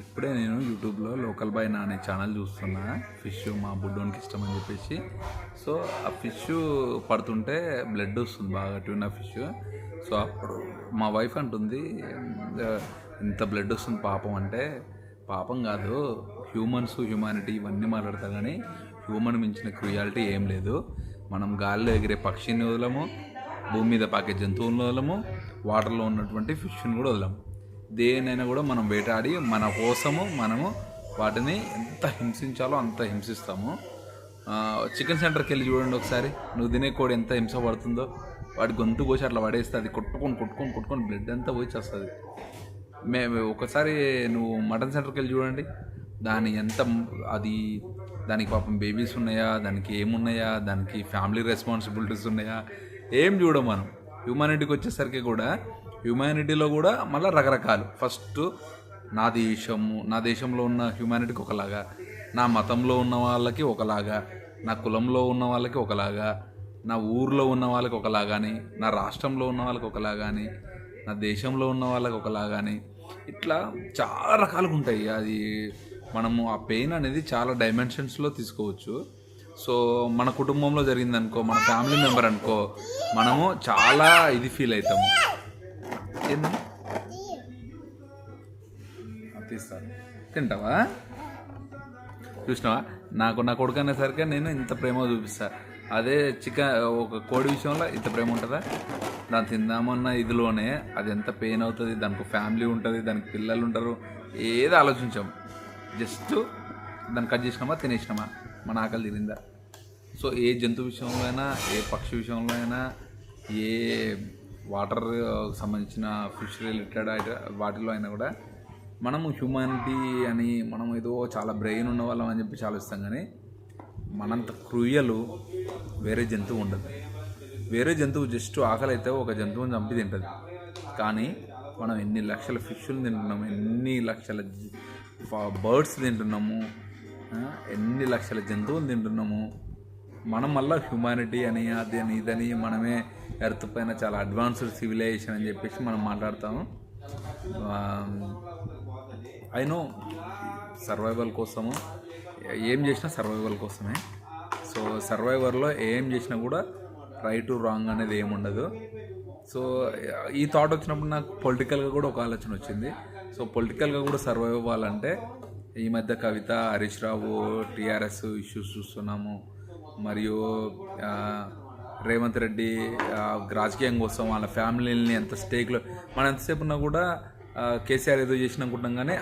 ఇప్పుడే నేను యూట్యూబ్లో లోకల్ బాయ్ నా అనే ఛానల్ చూస్తున్నా. ఫిష్ మా బుడ్డోనికి ఇష్టం అని చెప్పేసి. సో ఆ ఫిష్ పడుతుంటే బ్లడ్ వస్తుంది బాగా, ట్యూనా ఫిష్. సో అప్పుడు మా వైఫ్ అంటుంది, ఇంత బ్లడ్ వస్తుంది పాపం అంటే, పాపం కాదు, హ్యూమానిటీ ఇవన్నీ మాట్లాడతా కానీ హ్యూమన్ మించిన క్రూయాలిటీ ఏం లేదు. మనం గాలిలో ఎగిరే పక్షిని వదలము, భూమి మీద పాకే జంతువులను వదలము, వాటర్లో ఉన్నటువంటి ఫిష్ని కూడా వదలము. దేనైనా కూడా మనం వేటాడి మన కోసము మనము వాటిని ఎంత హింసించాలో అంత హింసిస్తాము. చికెన్ సెంటర్కి వెళ్ళి చూడండి ఒకసారి, నువ్వు తినే కోడి ఎంత హింస పడుతుందో. వాటి గొంతు కోసి అట్లా పడేస్తే అది కొట్టుకొని బ్లడ్ అంతా పోయి చేస్తుంది. ఒకసారి నువ్వు మటన్ సెంటర్కి వెళ్ళి చూడండి, దానికి పాపం బేబీస్ ఉన్నాయా, దానికి ఏమున్నాయా, దానికి ఫ్యామిలీ రెస్పాన్సిబిలిటీస్ ఉన్నాయా, ఏం చూడం మనం. హ్యూమానిటీకి వచ్చేసరికి కూడా హ్యూమానిటీలో కూడా మళ్ళీ రకరకాలు. ఫస్ట్ నా దేశంలో ఉన్న హ్యూమానిటీకి ఒకలాగా, నా మతంలో ఉన్న వాళ్ళకి ఒకలాగా, నా కులంలో ఉన్న వాళ్ళకి ఒకలాగా, నా ఊర్లో ఉన్న వాళ్ళకి ఒకలాగాని, నా రాష్ట్రంలో ఉన్న వాళ్ళకి ఒకలాగాని, నా దేశంలో ఉన్న వాళ్ళకి ఒకలాగాని, ఇట్లా చాలా రకాలుగా ఉంటాయి. అది మనము ఆ పెయిన్ అనేది చాలా డైమెన్షన్స్లో తీసుకోవచ్చు. సో మన కుటుంబంలో జరిగిందనుకో, మన ఫ్యామిలీ మెంబర్ అనుకో, మనము చాలా ఇది ఫీల్ అవుతాము. తీస్తాను, తింటావా? చూసినావా, నా కొడుకు అనేసరికి నేను ఇంత ప్రేమ చూపిస్తా. అదే ఒక కోడి విషయంలో ఇంత ప్రేమ ఉంటుందా? దాన్ని తిందామన్న ఇదిలోనే అది ఎంత పెయిన్ అవుతుంది, దానికి ఫ్యామిలీ ఉంటుంది, దానికి పిల్లలు ఉంటారు, ఏది ఆలోచించాము. జస్ట్ దాన్ని కట్ చేసినామా, తినేసినామా, మన ఆకలి తిరిందా. సో ఏ జంతు విషయంలో అయినా, ఏ పక్షి విషయంలో అయినా, ఏ వాటర్ సంబంధించిన ఫిష్ రిలేటెడ్ వాటిలో అయినా కూడా మనము హ్యూమానిటీ అని మనం ఏదో చాలా బ్రెయిన్ ఉన్న వాళ్ళం అని చెప్పి ఆలోచిస్తాం. కానీ మనంత క్రూయలు వేరే జంతువు ఉండదు. వేరే జంతువు జస్ట్ ఆకలి అయితే ఒక జంతువుని చంపి తింటుంది. కానీ మనం ఎన్ని లక్షల ఫిష్లు తింటున్నాము, ఎన్ని లక్షల బర్డ్స్ తింటున్నాము, ఎన్ని లక్షల జంతువులు తింటున్నాము. మనం మళ్ళీ హ్యూమానిటీ అని అది అని ఇదని మనమే ఎర్త్ పైన చాలా అడ్వాన్స్డ్ సివిలైజేషన్ అని చెప్పేసి మనం మాట్లాడతాము. అయినో సర్వైవల్ కోసము ఏం చేసినా సర్వైవల్ కోసమే. సో సర్వైవర్లో ఏం చేసినా కూడా రైట్ రాంగ్ అనేది ఏముండదు. సో ఈ థాట్ వచ్చినప్పుడు నాకు పొలిటికల్గా కూడా ఒక ఆలోచన వచ్చింది. సో పొలిటికల్గా కూడా సర్వైవ్ అవ్వాలంటే ఈ మధ్య కవిత, హరీష్ రావు, టీఆర్ఎస్ ఇష్యూస్ చూస్తున్నాము. మరియు రేవంత్ రెడ్డి రాజకీయం కోసం వాళ్ళ ఫ్యామిలీని ఎంత స్టేక్లో మనం ఎంతసేపు ఉన్నా కూడా కేసీఆర్ ఏదో చేసిన అనుకుంటాం. కానీ